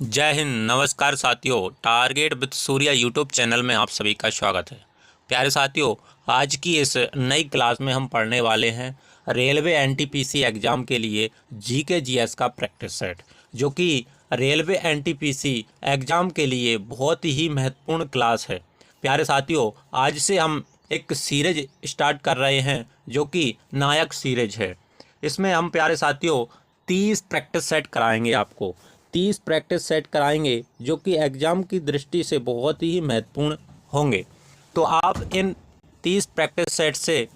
जय हिंद। नमस्कार साथियों, target with Surya YouTube channel में आप सभी का स्वागत है। प्यारे साथियों, आज की इस नई क्लास में हम पढ़ने वाले हैं रेलवे एनटीपीसी एग्ज़ाम के लिए जीके जीएस का प्रैक्टिस सेट, जो कि रेलवे एनटीपीसी एग्ज़ाम के लिए बहुत ही महत्वपूर्ण क्लास है। प्यारे साथियों, आज से हम एक सीरीज स्टार्ट कर रहे हैं जो कि नायक सीरीज है। इसमें हम प्यारे साथियों 30 प्रैक्टिस सेट कराएंगे आपको। 30 प्रैक्टिस सेट कराएंगे जो कि एग्ज़ाम की दृष्टि से बहुत ही महत्वपूर्ण होंगे। तो आप इन 30 प्रैक्टिस सेट से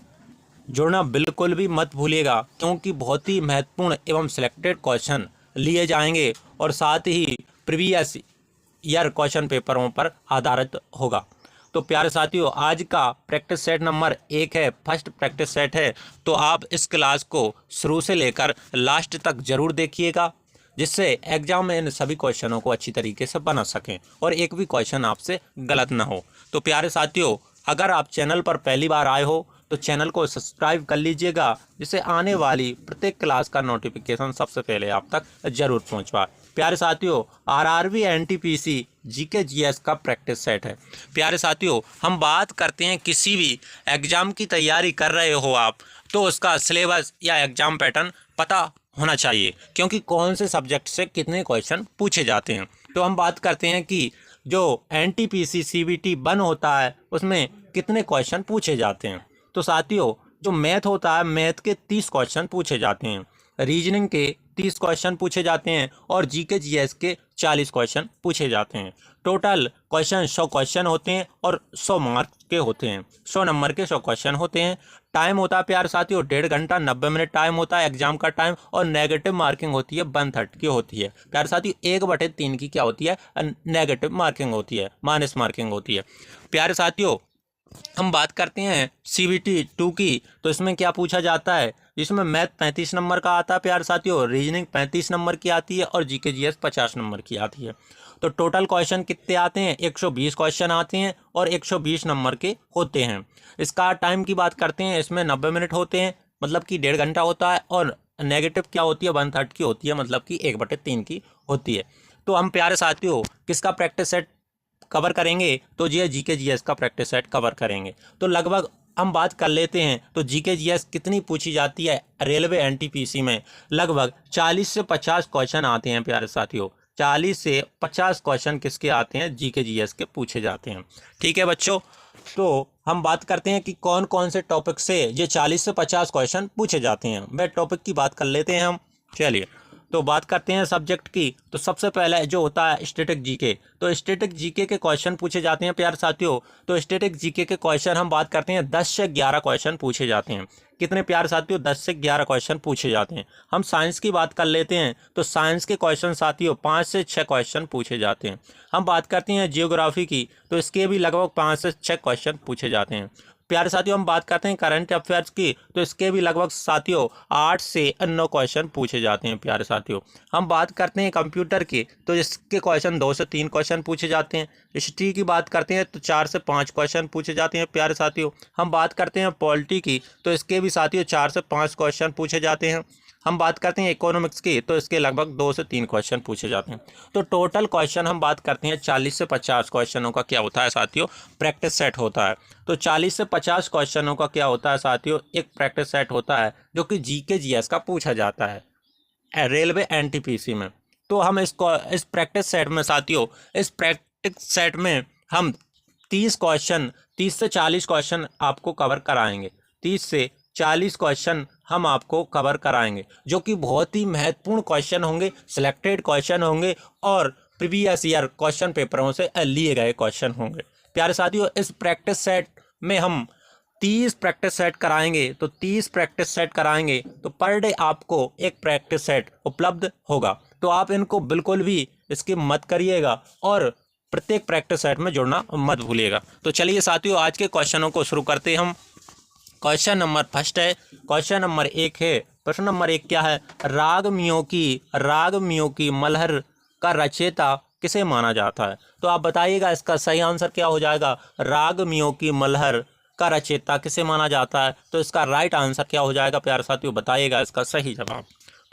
जुड़ना बिल्कुल भी मत भूलिएगा, क्योंकि बहुत ही महत्वपूर्ण एवं सिलेक्टेड क्वेश्चन लिए जाएंगे और साथ ही प्रीवियस ईयर क्वेश्चन पेपरों पर आधारित होगा। तो प्यारे साथियों, आज का प्रैक्टिस सेट नंबर 1 है, फर्स्ट प्रैक्टिस सेट है। तो आप इस क्लास को शुरू से लेकर लास्ट तक जरूर देखिएगा, जिससे एग्जाम में इन सभी क्वेश्चनों को अच्छी तरीके से बना सकें और एक भी क्वेश्चन आपसे गलत ना हो। तो प्यारे साथियों, अगर आप चैनल पर पहली बार आए हो तो चैनल को सब्सक्राइब कर लीजिएगा, जिससे आने वाली प्रत्येक क्लास का नोटिफिकेशन सबसे पहले आप तक जरूर पहुंच पाए। प्यारे साथियों, आरआरबी एनटीपीसी जीके जीएस का प्रैक्टिस सेट है। प्यारे साथियों, हम बात करते हैं किसी भी एग्जाम की तैयारी कर रहे हो आप, तो उसका सिलेबस या एग्जाम पैटर्न पता होना चाहिए, क्योंकि कौन से सब्जेक्ट से कितने क्वेश्चन पूछे जाते हैं। तो हम बात करते हैं कि जो एनटीपीसी सीबीटी 1 होता है उसमें कितने क्वेश्चन पूछे जाते हैं। तो साथियों, जो मैथ होता है, मैथ के 30 क्वेश्चन पूछे जाते हैं, रीजनिंग के 30 क्वेश्चन पूछे जाते हैं और जीके जीएस के 40 क्वेश्चन पूछे जाते हैं। टोटल क्वेश्चन 100 क्वेश्चन होते हैं और 100 मार्क के होते हैं, 100 नंबर के 100 क्वेश्चन होते हैं। टाइम होता है प्यारे साथियों 1.5 घंटा 90 मिनट टाइम होता है एग्जाम का टाइम, और नेगेटिव मार्किंग होती है 1/3 की होती है। प्यारे साथियों, 1/3 की क्या होती है, नेगेटिव मार्किंग होती है, माइनस मार्किंग होती है। प्यारे साथियों, हम बात करते हैं सीबीटी 2 की, तो इसमें क्या पूछा जाता है। जिसमें मैथ 35 नंबर का आता है प्यारे साथियों, रीजनिंग 35 नंबर की आती है और जीके जीएस 50 नंबर की आती है। तो टोटल क्वेश्चन कितने आते हैं, 120 क्वेश्चन आते हैं और 120 नंबर के होते हैं। इसका टाइम की बात करते हैं, इसमें 90 मिनट होते हैं, मतलब कि 1.5 घंटा होता है, और नेगेटिव क्या होती है 1/3 की होती है, मतलब कि 1/3 की होती है। तो हम प्यारे साथियों किसका प्रैक्टिस सेट कवर करेंगे, तो ये जीके जीएस का प्रैक्टिस सेट कवर करेंगे। तो लगभग हम बात कर लेते हैं, तो जीके जीएस कितनी पूछी जाती है रेलवे एनटीपीसी में। लगभग 40 से 50 क्वेश्चन आते हैं प्यारे साथियों, 40 से 50 क्वेश्चन किसके आते हैं, जीके जीएस के पूछे जाते हैं। ठीक है बच्चों, तो हम बात करते हैं कि कौन कौन से टॉपिक से ये 40 से 50 क्वेश्चन पूछे जाते हैं। मैं टॉपिक की बात कर लेते हैं हम। चलिए, तो बात करते हैं सब्जेक्ट की। तो सबसे पहला जो होता है स्टैटिक जीके, तो स्टैटिक जीके के क्वेश्चन पूछे जाते हैं प्यारे साथियों। तो स्टैटिक जीके के क्वेश्चन हम बात करते हैं 10 से 11 क्वेश्चन पूछे जाते हैं। कितने प्यारे साथियों, 10 से 11 क्वेश्चन पूछे जाते हैं। हम साइंस की बात कर लेते हैं, तो साइंस के क्वेश्चन साथियों 5 से 6 क्वेश्चन पूछे जाते हैं। हम बात करते हैं जियोग्राफी की, तो इसके भी लगभग 5 से 6 क्वेश्चन पूछे जाते हैं। प्यारे साथियों, हम बात करते हैं करंट अफेयर्स की, तो इसके भी लगभग साथियों 8 से 9 क्वेश्चन पूछे जाते हैं प्यारे साथियों। हम बात करते हैं कंप्यूटर की, तो इसके क्वेश्चन 2 से 3 क्वेश्चन पूछे जाते हैं। हिस्ट्री की बात करते हैं तो 4 से 5 क्वेश्चन पूछे जाते हैं प्यारे साथियों। हम बात करते हैं पॉलिटी की, तो इसके भी साथियों 4 से 5 क्वेश्चन पूछे जाते हैं। हम बात करते हैं इकोनॉमिक्स की, तो इसके लगभग 2 से 3 क्वेश्चन पूछे जाते हैं। तो टोटल क्वेश्चन हम बात करते हैं 40 से 50 क्वेश्चनों का क्या होता है साथियों, प्रैक्टिस सेट होता है। तो 40 से 50 क्वेश्चनों का क्या होता है साथियों, एक प्रैक्टिस सेट होता है जो कि जीके जीएस का पूछा जाता है रेलवे एनटीपीसी में। तो हम इस प्रैक्टिस सेट में साथियों, इस प्रैक्टिस सेट में हम 30 से 40 क्वेश्चन आपको कवर कराएंगे। 30 से 40 क्वेश्चन हम आपको कवर कराएंगे, जो कि बहुत ही महत्वपूर्ण क्वेश्चन होंगे, सिलेक्टेड क्वेश्चन होंगे और प्रीवियस ईयर क्वेश्चन पेपरों से लिए गए क्वेश्चन होंगे। प्यारे साथियों, इस प्रैक्टिस सेट में हम 30 प्रैक्टिस सेट कराएंगे। तो 30 प्रैक्टिस सेट कराएंगे तो पर डे आपको एक प्रैक्टिस सेट उपलब्ध होगा। तो आप इनको बिल्कुल भी स्किप मत करिएगा और प्रत्येक प्रैक्टिस सेट में जुड़ना मत भूलिएगा। तो चलिए साथियों, आज के क्वेश्चनों को शुरू करते हैं हम। क्वेश्चन नंबर फर्स्ट है, क्वेश्चन नंबर 1 है। प्रश्न नंबर 1 क्या है, राग मियों की मल्हर का रचयिता किसे माना जाता है। तो आप बताइएगा इसका सही आंसर क्या हो जाएगा। राग मियों की मल्हर का रचयिता किसे माना जाता है, तो इसका राइट आंसर क्या हो जाएगा प्यारे साथियों, बताइएगा इसका सही जवाब।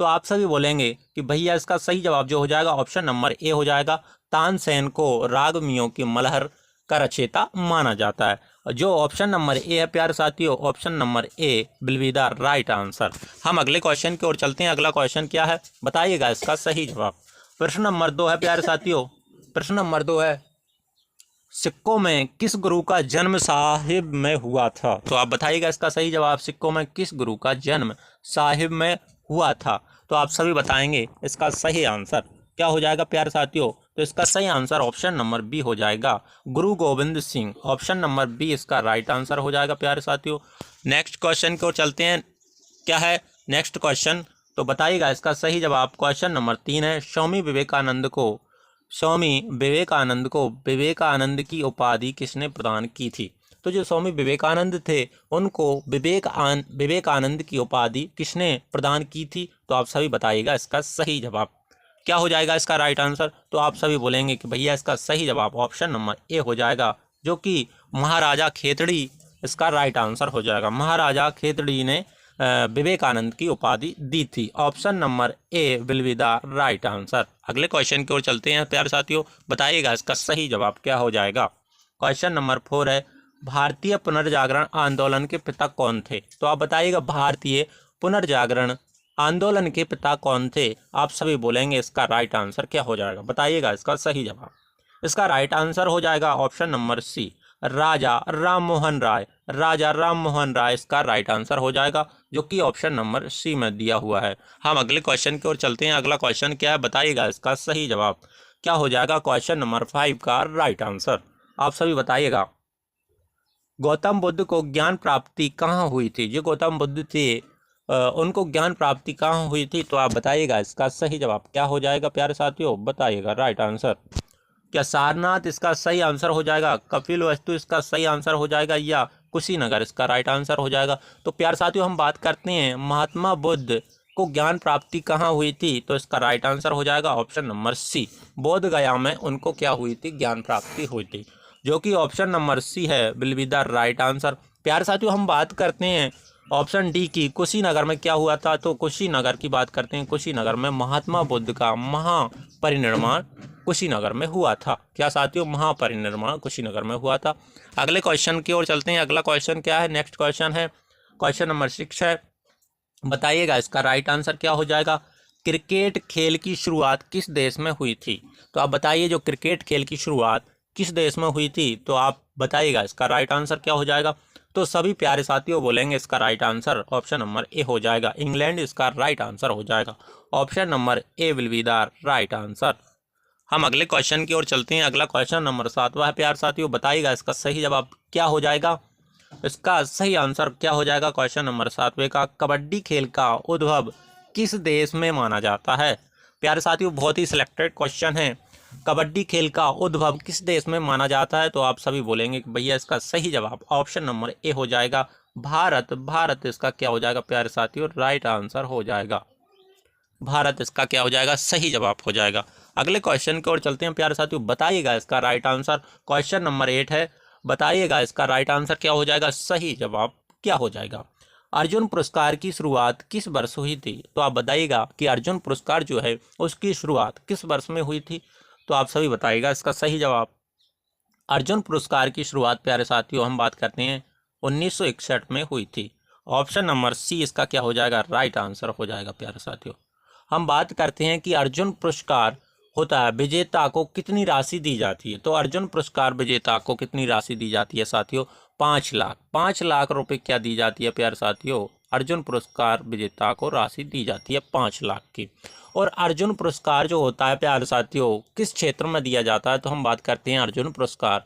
तो आप सभी बोलेंगे कि भैया इसका सही जवाब जो हो जाएगा ऑप्शन नंबर ए हो जाएगा। तानसेन को रागमियों की मल्हार का रचयिता माना जाता है। जो ऑप्शन नंबर ए है प्यारे साथियों, option number A will be the right answer. हम अगले क्वेश्चन की ओर चलते हैं। अगला क्वेश्चन क्या है, बताइएगा इसका सही जवाब। प्रश्न नंबर 2 है प्यारे साथियों, प्रश्न नंबर 2 है, सिक्कों में किस गुरु का जन्म साहिब में हुआ था? तो आप बताइएगा इसका सही जवाब। सिक्कों में किस गुरु का जन्म साहिब में हुआ था? तो आप सभी बताएंगे इसका सही आंसर क्या हो जाएगा प्यारे साथियों। तो इसका सही आंसर ऑप्शन नंबर बी हो जाएगा, Guru Gobind Singh. Option number B इसका राइट आंसर हो जाएगा प्यारे साथियों। नेक्स्ट क्वेश्चन की ओर चलते हैं। क्या है नेक्स्ट क्वेश्चन, तो बताइएगा इसका सही जवाब। क्वेश्चन नंबर 3 है, स्वामी विवेकानंद को विवेकानंद की उपाधि किसने प्रदान की थी? तो जो स्वामी विवेकानंद थे उनको विवेकानंद की उपाधि किसने प्रदान की थी? तो आप सभी बताइएगा इसका सही जवाब क्या हो जाएगा इसका राइट आंसर। तो आप सभी बोलेंगे कि भैया इसका सही जवाब ऑप्शन नंबर ए हो जाएगा, जो कि महाराजा खेतड़ी इसका राइट आंसर हो जाएगा। महाराजा खेतड़ी ने विवेकानंद की उपाधि दी थी। Option number A will be the right answer. अगले क्वेश्चन की ओर चलते हैं प्यारे साथियों, बताइएगा इसका सही जवाब क्या हो जाएगा। क्वेश्चन नंबर 4 है, भारतीय पुनर्जागरण आंदोलन के पिता कौन थे? तो आप बताइएगा भारतीय पुनर्जागरण आंदोलन के पिता कौन थे? आप सभी बोलेंगे इसका राइट आंसर क्या हो जाएगा, बताइएगा इसका सही जवाब। इसका राइट आंसर हो जाएगा ऑप्शन नंबर सी, राजा राम मोहन राय। राजा राम मोहन राय इसका राइट आंसर हो जाएगा, जो कि ऑप्शन नंबर सी में दिया हुआ है। हम अगले क्वेश्चन की ओर चलते हैं। अगला क्वेश्चन क्या है, बताइएगा इसका सही जवाब क्या हो जाएगा। क्वेश्चन नंबर 5 का राइट आंसर आप सभी बताइएगा। गौतम बुद्ध को ज्ञान प्राप्ति कहाँ हुई थी? जो गौतम बुद्ध थे उनको ज्ञान प्राप्ति कहाँ हुई थी? तो आप बताइएगा इसका सही जवाब क्या हो जाएगा प्यारे साथियों, बताइएगा राइट आंसर। क्या सारनाथ इसका सही आंसर हो जाएगा, कपिलवस्तु इसका सही आंसर हो जाएगा, या कुशीनगर इसका राइट आंसर हो जाएगा? तो प्यारे साथियों हम बात करते हैं महात्मा बुद्ध को ज्ञान प्राप्ति कहाँ हुई थी, तो इसका राइट आंसर हो जाएगा ऑप्शन नंबर सी, बोध गया में उनको क्या हुई थी, ज्ञान प्राप्ति हुई थी, जो कि ऑप्शन नंबर सी है will be the right answer. प्यारे साथियों हम बात करते हैं ऑप्शन डी की, कुशीनगर में क्या हुआ था? तो कुशीनगर की बात करते हैं। कुशीनगर में महात्मा बुद्ध का महापरिनिर्वाण कुशीनगर में हुआ था। क्या साथियों, महापरिनिर्वाण कुशीनगर में हुआ था। अगले क्वेश्चन की ओर चलते हैं। अगला क्वेश्चन क्या है, नेक्स्ट क्वेश्चन है क्वेश्चन नंबर 6 है, बताइएगा इसका राइट आंसर क्या हो जाएगा। क्रिकेट खेल की शुरुआत किस देश में हुई थी? तो आप बताइए जो क्रिकेट खेल की शुरुआत किस देश में हुई थी, तो आप बताइएगा इसका राइट आंसर क्या हो जाएगा। तो सभी प्यारे साथियों बोलेंगे इसका right answer option number A हो जाएगा, इंग्लैंड इसका राइट आंसर हो जाएगा। Option number A will be the right answer. हम अगले क्वेश्चन की ओर चलते हैं। अगला क्वेश्चन नंबर 7 है प्यारे साथियों, बताइएगा इसका सही जवाब क्या हो जाएगा। इसका सही आंसर क्या हो जाएगा क्वेश्चन नंबर 7 का, कबड्डी खेल का उद्भव किस देश में माना जाता है? प्यारे साथियों बहुत ही सिलेक्टेड क्वेश्चन है, कबड्डी खेल का उद्भव किस देश में माना जाता है? तो आप सभी बोलेंगे कि भैया इसका सही जवाब ऑप्शन नंबर ए हो जाएगा, भारत। भारत इसका क्या हो जाएगा प्यारे साथियों, राइट आंसर हो जाएगा। भारत इसका क्या हो जाएगा, सही जवाब हो जाएगा। अगले क्वेश्चन की ओर चलते हैं प्यारे साथियों, बताइएगा इसका राइट आंसर। क्वेश्चन नंबर 8 है, बताइएगा इसका राइट आंसर क्या हो जाएगा, सही जवाब क्या हो जाएगा। अर्जुन पुरस्कार की शुरुआत किस वर्ष हुई थी? तो आप बताइएगा कि अर्जुन पुरस्कार जो है उसकी शुरुआत किस वर्ष में हुई थी? तो आप सभी बताइएगा इसका सही जवाब। अर्जुन पुरस्कार की शुरुआत प्यारे साथियों हम बात करते हैं 1961 में हुई थी। ऑप्शन नंबर सी इसका क्या हो जाएगा, राइट आंसर हो जाएगा प्यारे साथियों। हम बात करते हैं कि अर्जुन पुरस्कार होता है विजेता को कितनी राशि दी जाती है? तो अर्जुन पुरस्कार विजेता को कितनी राशि दी जाती है साथियों, 5 लाख। 5 लाख रुपए क्या दी जाती है प्यारे साथियों, अर्जुन पुरस्कार विजेता को राशि दी जाती है 5 लाख की। और अर्जुन पुरस्कार जो होता है प्यारे साथियों किस क्षेत्र में दिया जाता है? तो हम बात करते हैं अर्जुन पुरस्कार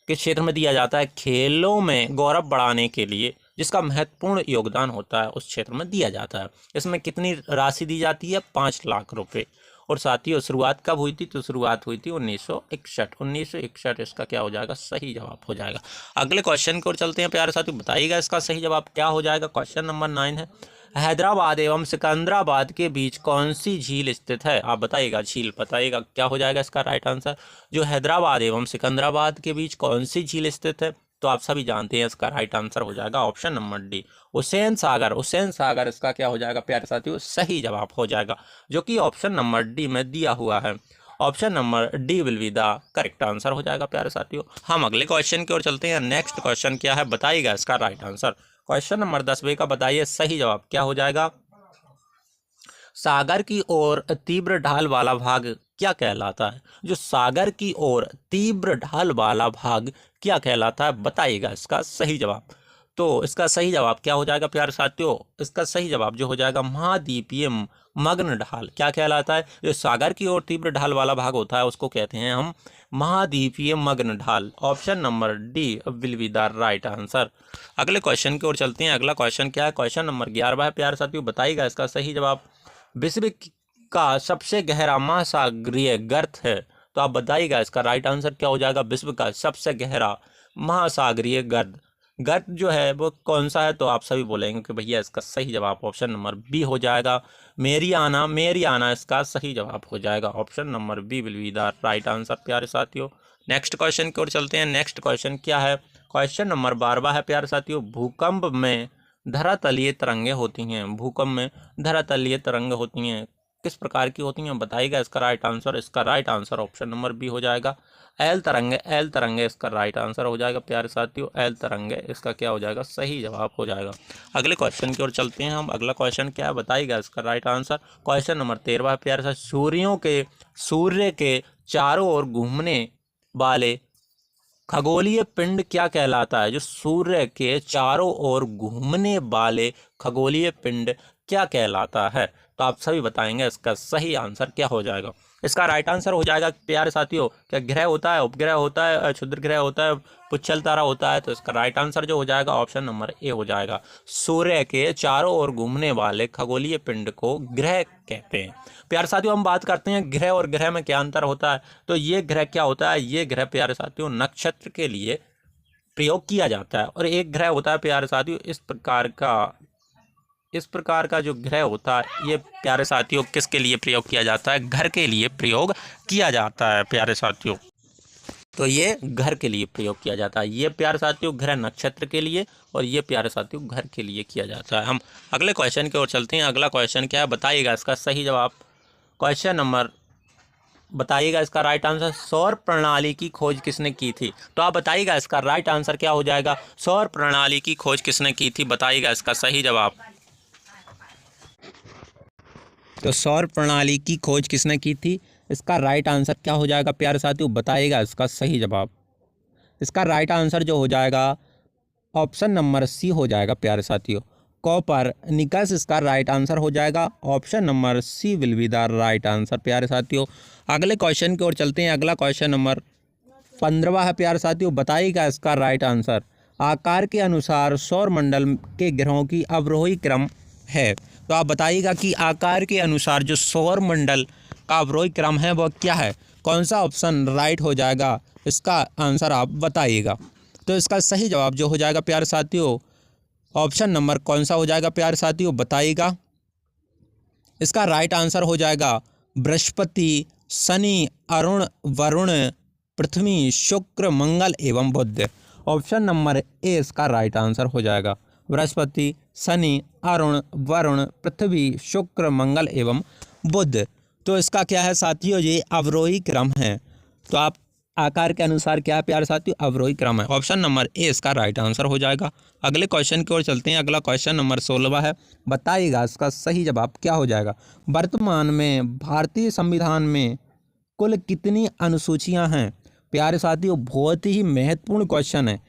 किस क्षेत्र में दिया जाता है, खेलों में गौरव बढ़ाने के लिए जिसका महत्वपूर्ण योगदान होता है उस क्षेत्र में दिया जाता है। इसमें कितनी राशि दी जाती है, 5 लाख रुपए। और साथियों शुरुआत कब हुई थी? तो शुरुआत हुई थी 1961। 1961 इसका क्या हो जाएगा, सही जवाब हो जाएगा। अगले क्वेश्चन की ओर चलते हैं प्यारे साथियों, बताइएगा इसका सही जवाब क्या हो जाएगा। क्वेश्चन नंबर 9 है, हैदराबाद एवं सिकंदराबाद के बीच कौन सी झील स्थित है? आप बताइएगा, झील बताइएगा क्या हो जाएगा इसका राइट आंसर। जो हैदराबाद एवं सिकंदराबाद के बीच कौन सी झील स्थित है? तो आप सभी जानते हैं इसका राइट आंसर हो जाएगा option number D, Hussain Sagar. Hussain Sagar इसका क्या हो जाएगा प्यारे साथियों, सही जवाब हो जाएगा, जो कि ऑप्शन नंबर डी में दिया हुआ है। Option number D will be the correct answer हो जाएगा प्यारे साथियों। हम अगले क्वेश्चन की ओर चलते हैं। नेक्स्ट क्वेश्चन क्या है, बताइएगा इसका राइट आंसर। क्वेश्चन नंबर 10 का बताइए सही जवाब क्या हो जाएगा। सागर की ओर तीव्र ढाल वाला भाग क्या कहलाता है। जो सागर की ओर तीव्र ढाल वाला भाग क्या कहलाता है, बताइएगा इसका सही जवाब। तो इसका सही जवाब क्या हो जाएगा प्यारे साथियों, इसका सही जवाब जो हो जाएगा महाद्वीपीय मग्न ढाल क्या कहलाता है। जो सागर की ओर तीव्र ढाल वाला भाग होता है उसको कहते हैं हम महाद्वीपीय मग्न ढाल। Option number D will be the right answer. अगले क्वेश्चन की ओर चलते हैं। अगला क्वेश्चन क्या है, क्वेश्चन नंबर 11 है प्यारे साथियों, बताइएगा इसका सही जवाब। विश्व का सबसे गहरा महासागरीय गर्त है, तो आप बताइएगा इसका राइट आंसर क्या हो जाएगा। विश्व का सबसे गहरा महासागरीय गर्त जो है वो कौन सा है, तो आप सभी बोलेंगे कि भैया इसका सही जवाब ऑप्शन नंबर बी हो जाएगा, मेरियाना इसका सही जवाब हो जाएगा। Option number B will be the right answer प्यारे साथियों। नेक्स्ट क्वेश्चन की ओर चलते हैं। नेक्स्ट क्वेश्चन क्या है, क्वेश्चन नंबर 12 है प्यारे साथियों। भूकंप में धरातलीय तरंगे होती हैं, भूकंप में धरातलीय तरंग होती हैं, किस प्रकार की होती हैं, बताइएगा इसका राइट आंसर। इसका right answer option number B हो जाएगा, एल तरंगे इसका राइट आंसर हो जाएगा प्यारे साथियों। एल तरंगे इसका क्या हो जाएगा, सही जवाब हो जाएगा। अगले क्वेश्चन की ओर चलते हैं हम। अगला क्वेश्चन क्या है, बताइएगा इसका राइट आंसर। क्वेश्चन नंबर 13 है प्यारे साथ। सूर्य के चारों ओर घूमने वाले खगोलीय पिंड क्या कहलाता है। जो सूर्य के चारों ओर घूमने वाले खगोलीय पिंड क्या कहलाता है, तो आप सभी बताएंगे इसका सही आंसर क्या हो जाएगा। इसका राइट आंसर हो जाएगा प्यारे साथियों, क्या ग्रह होता है, उपग्रह होता है, क्षुद्र ग्रह होता है, पुच्छल तारा होता है, तो इसका राइट आंसर जो हो जाएगा ऑप्शन नंबर ए हो जाएगा। सूर्य के चारों ओर घूमने वाले खगोलीय पिंड को ग्रह कहते हैं। प्यारे साथियों हम बात करते हैं ग्रह और ग्रह में क्या अंतर होता है, तो ये ग्रह क्या होता है, ये ग्रह प्यारे साथियों नक्षत्र के लिए प्रयोग किया जाता है, और एक ग्रह होता है प्यारे साथियों इस प्रकार का जो ग्रह होता है ये प्यारे साथियों किसके लिए प्रयोग किया जाता है, घर के लिए प्रयोग किया जाता है प्यारे साथियों। तो ये घर के लिए प्रयोग किया जाता है, ये प्यारे साथियों ग्रह नक्षत्र के लिए, और ये प्यारे साथियों घर के लिए किया जाता है। हम अगले क्वेश्चन की ओर चलते हैं। अगला क्वेश्चन क्या है, बताइएगा इसका सही जवाब। क्वेश्चन नंबर बताइएगा इसका राइट आंसर। सौर प्रणाली की खोज किसने की थी, तो आप बताइएगा इसका राइट आंसर क्या हो जाएगा। सौर प्रणाली की खोज किसने की थी, बताइएगा इसका सही जवाब। तो सौर प्रणाली की खोज किसने की थी, इसका राइट आंसर क्या हो जाएगा प्यारे साथियों, बताइएगा इसका सही जवाब। इसका राइट आंसर जो हो जाएगा ऑप्शन नंबर सी हो जाएगा प्यारे साथियों, कोपरनिकस इसका राइट आंसर हो जाएगा। Option number C will be the right answer प्यारे साथियों। अगले क्वेश्चन की ओर चलते हैं। अगला क्वेश्चन नंबर 15 है प्यारे साथियों, बताइएगा इसका राइट आंसर। आकार के अनुसार सौर मंडल के ग्रहों की अवरोही क्रम है, तो आप बताइएगा कि आकार के अनुसार जो सौर मंडल का अवरोही क्रम है वह क्या है, कौन सा ऑप्शन राइट हो जाएगा, इसका आंसर आप बताइएगा। तो इसका सही जवाब जो हो जाएगा प्यारे साथियों, ऑप्शन नंबर कौन सा हो जाएगा प्यारे साथियों, बताइएगा। इसका राइट आंसर हो जाएगा बृहस्पति, शनि, अरुण, वरुण, पृथ्वी, शुक्र, मंगल एवं बुध। ऑप्शन नंबर ए इसका राइट आंसर हो जाएगा, बृहस्पति, शनि, अरुण, वरुण, पृथ्वी, शुक्र, मंगल एवं बुध। तो इसका क्या है साथियों, ये अवरोही क्रम है। तो आप आकार के अनुसार क्या है प्यारे साथियों, अवरोही क्रम है। ऑप्शन नंबर ए इसका राइट आंसर हो जाएगा। अगले क्वेश्चन की ओर चलते हैं। अगला क्वेश्चन नंबर 16 है, बताइएगा इसका सही जवाब क्या हो जाएगा। वर्तमान में भारतीय संविधान में कुल कितनी अनुसूचियां हैं। प्यारे साथियों बहुत ही महत्वपूर्ण क्वेश्चन है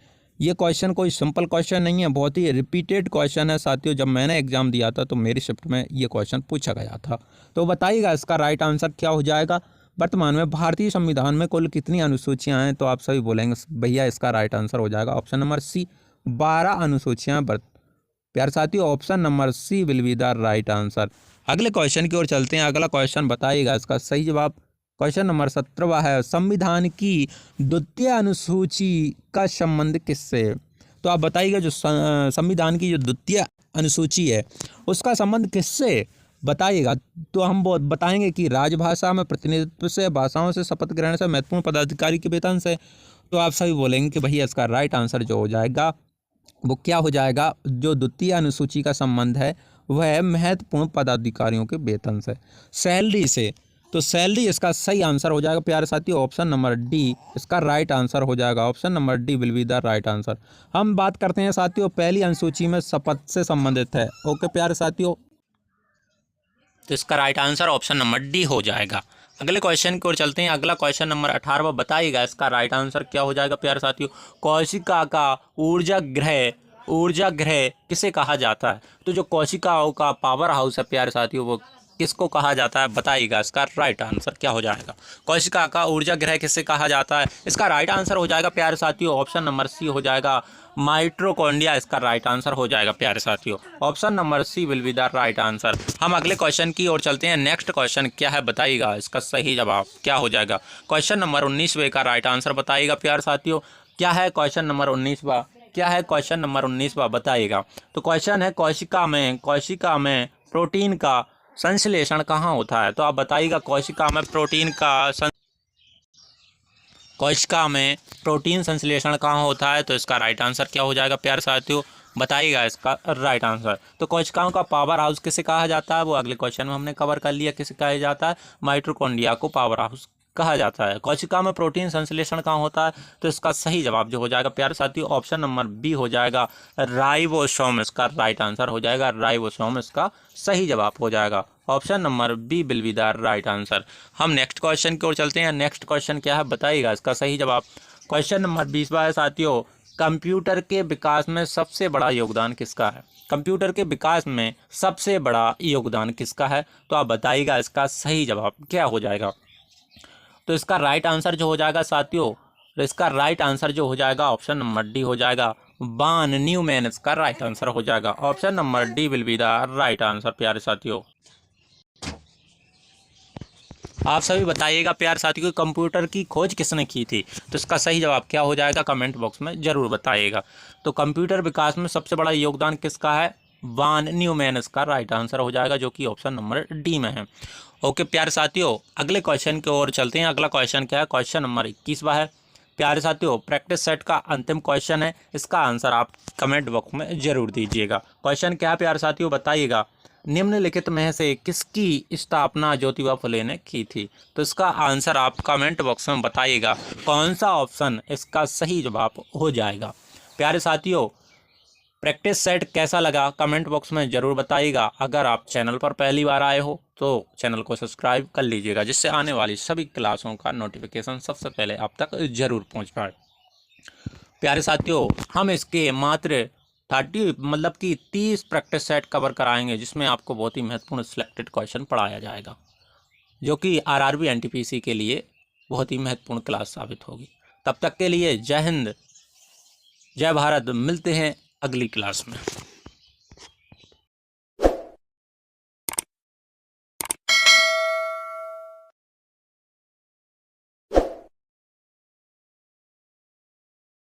ये क्वेश्चन, कोई सिंपल क्वेश्चन नहीं है, बहुत ही रिपीटेड क्वेश्चन है साथियों। जब मैंने एग्जाम दिया था तो मेरी शिफ्ट में ये क्वेश्चन पूछा गया था। तो बताइएगा इसका राइट आंसर क्या हो जाएगा। वर्तमान में भारतीय संविधान में कुल कितनी अनुसूचियां हैं, तो आप सभी बोलेंगे भैया इसका राइट आंसर हो जाएगा ऑप्शन नंबर सी, 12 अनुसूचियां। प्यारे साथियों option number C will be the right answer. अगले क्वेश्चन की ओर चलते हैं। अगला क्वेश्चन बताइएगा इसका सही जवाब। क्वेश्चन नंबर 17 है, संविधान की द्वितीय अनुसूची का संबंध किससे। तो आप बताइएगा जो संविधान की जो द्वितीय अनुसूची है उसका संबंध किससे बताइएगा। तो हम बताएंगे कि राजभाषा में प्रतिनिधित्व से, भाषाओं से, शपथ ग्रहण से, महत्वपूर्ण पदाधिकारी के वेतन से। तो आप सभी बोलेंगे कि भैया इसका राइट आंसर जो हो जाएगा वो क्या हो जाएगा, जो द्वितीय अनुसूची का संबंध है वह महत्वपूर्ण पदाधिकारियों के वेतन से, सैलरी से। तो सैलरी इसका सही आंसर हो जाएगा प्यारे साथियों, ऑप्शन नंबर डी इसका राइट आंसर हो जाएगा। Option number D will be the right answer. हम बात करते हैं साथियों पहली अनुसूची में शपथ से संबंधित है। ओके प्यारे साथियों, तो इसका right answer option number D हो जाएगा। अगले क्वेश्चन की ओर चलते हैं। अगला क्वेश्चन नंबर 18 बताइएगा इसका राइट आंसर क्या हो जाएगा प्यारे साथियों। कोशिका का ऊर्जा ग्रह किसे कहा जाता है। तो जो कोशिकाओं का पावर हाउस है प्यारे साथियों वो किसको कहा जाता है, बताइएगा इसका राइट आंसर क्या हो जाएगा। कोशिका का ऊर्जा ग्रह किसे कहा जाता है, इसका राइट आंसर हो जाएगा प्यारे साथियों, ऑप्शन नंबर सी हो जाएगा, माइटोकॉन्ड्रिया इसका राइट आंसर हो जाएगा प्यारे साथियों। Option number C will be the right answer. हम अगले क्वेश्चन की ओर चलते हैं। नेक्स्ट क्वेश्चन क्या है बताइएगा, इसका सही जवाब क्या हो जाएगा। क्वेश्चन नंबर 19 का राइट आंसर बताइएगा प्यारे साथियों। क्या है क्वेश्चन नंबर 19 क्या है क्वेश्चन नंबर 19 बताइएगा। तो क्वेश्चन है कोशिका में प्रोटीन का संश्लेषण कहाँ होता है। तो आप बताइएगा कोशिका में प्रोटीन संश्लेषण कहाँ होता है। तो इसका राइट आंसर क्या हो जाएगा प्यारे साथियों, बताइएगा इसका राइट आंसर। तो कोशिकाओं का पावर हाउस किसे कहा जाता है, वो अगले क्वेश्चन में हमने कवर कर लिया, किसे कहा जाता है, माइटोकॉन्ड्रिया को पावर हाउस कहा जाता है। कोशिका में प्रोटीन संश्लेषण कहाँ होता है। तो इसका सही जवाब जो हो जाएगा प्यारे साथियों, ऑप्शन नंबर बी हो जाएगा, राइबोसोम इसका राइट आंसर हो जाएगा। राइबोसोम इसका सही जवाब हो जाएगा, option number B will be the right answer. हम नेक्स्ट क्वेश्चन की ओर चलते हैं। नेक्स्ट क्वेश्चन क्या है बताइएगा इसका सही जवाब। क्वेश्चन नंबर 20 है साथियों, कंप्यूटर के विकास में सबसे बड़ा योगदान किसका है। कंप्यूटर के विकास में सबसे बड़ा योगदान किसका है। तो आप बताइएगा इसका सही जवाब क्या हो जाएगा। तो इसका राइट आंसर जो हो जाएगा साथियों, तो इसका राइट आंसर जो हो जाएगा ऑप्शन नंबर डी हो जाएगा, वान न्यूमैन इसका राइट आंसर हो जाएगा। Option number D will be the right answer प्यारे साथियों। आप सभी बताइएगा प्यारे साथियों, कंप्यूटर की खोज किसने की थी। तो इसका सही जवाब क्या हो जाएगा, कमेंट बॉक्स में जरूर बताइएगा। तो कंप्यूटर विकास में सबसे बड़ा योगदान किसका है, वान न्यूमैन इसका राइट आंसर हो जाएगा, जो कि ऑप्शन नंबर डी में है। ओके प्यारे साथियों, अगले क्वेश्चन की ओर चलते हैं। अगला क्वेश्चन क्या है, क्वेश्चन नंबर 21 है प्यारे साथियों, प्रैक्टिस सेट का अंतिम क्वेश्चन है। इसका आंसर आप कमेंट बॉक्स में जरूर दीजिएगा। क्वेश्चन क्या है प्यारे साथियों, बताइएगा, निम्नलिखित में से किसकी स्थापना ज्योतिबा फुले ने की थी। तो इसका आंसर आप कमेंट बॉक्स में बताइएगा, कौन सा ऑप्शन इसका सही जवाब हो जाएगा। प्यारे साथियों, प्रैक्टिस सेट कैसा लगा कमेंट बॉक्स में ज़रूर बताइएगा। अगर आप चैनल पर पहली बार आए हो तो चैनल को सब्सक्राइब कर लीजिएगा, जिससे आने वाली सभी क्लासों का नोटिफिकेशन सबसे पहले आप तक ज़रूर पहुंच पाए। प्यारे साथियों, हम इसके मात्र 30 प्रैक्टिस सेट कवर कराएंगे, जिसमें आपको बहुत ही महत्वपूर्ण सिलेक्टेड क्वेश्चन पढ़ाया जाएगा, जो कि आरआरबी एनटीपीसी के लिए बहुत ही महत्वपूर्ण क्लास साबित होगी। तब तक के लिए जय हिंद, जय भारत। मिलते हैं अगली क्लास में।